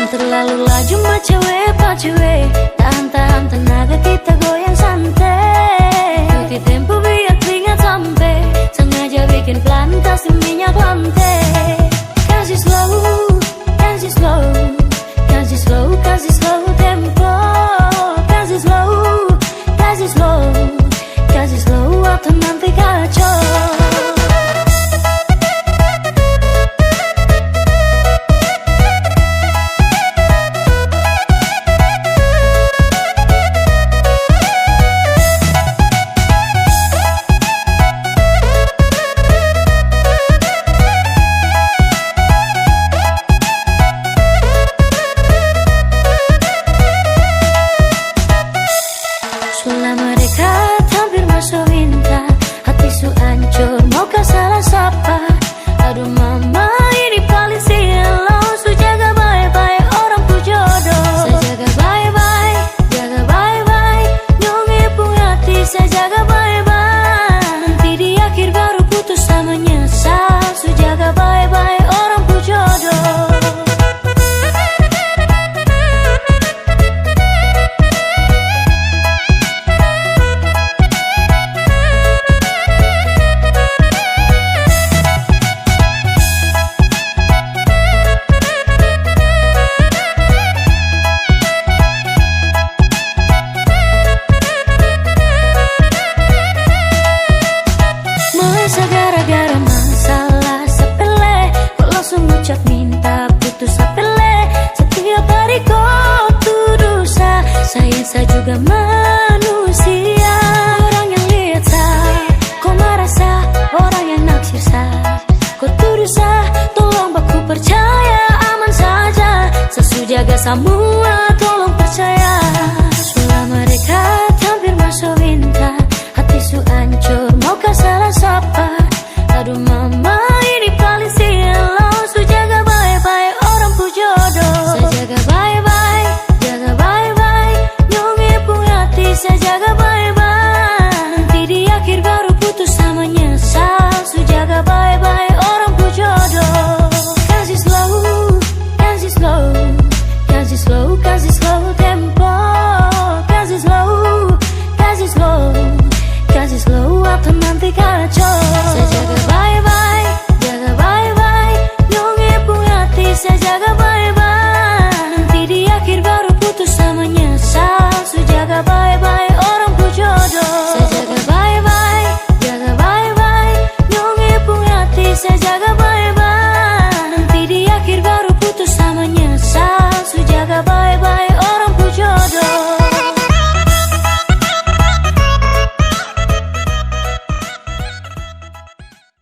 Terlalu laju mah cewek, tahan-tahan tenaga kita goyang santai. Ikuti tempo biar keringat sampai, sengaja bikin pelan kasih minyak lantai. Kasih slow, kasih slow, kasih slow, kasih slow tempo. Kasih slow, kasih slow, kasih slow atau nanti kacau. Selama dekat hampir masuk winter, hati su hancur mau kau salah sapa. Aduh mama ini paling silau, su jaga bye-bye orang pu jodoh. Saya jaga bye-bye, jaga bye-bye, nyonge pun hati saya jaga bye-bye. Nanti di akhir baru putus sama nyesal, su jaga bye-bye orang pu jodoh. Gara-gara masalah sepele, kok langsung ngucap minta putus sepele. Setiap hari kau tuduh saya juga manusia. Orang yang lihat kau marah orang yang naksir kau tuduh tolong baku percaya aman saja. Sesu jaga semua tolong percaya. Selama dekat hampir masuk winter, hati su hancur mau kau salah sapa. Aduh mama ini paling silau, su jaga bye-bye orang pu jodoh. Saya jaga bye-bye, nyonge pun hati saya jaga bye-bye.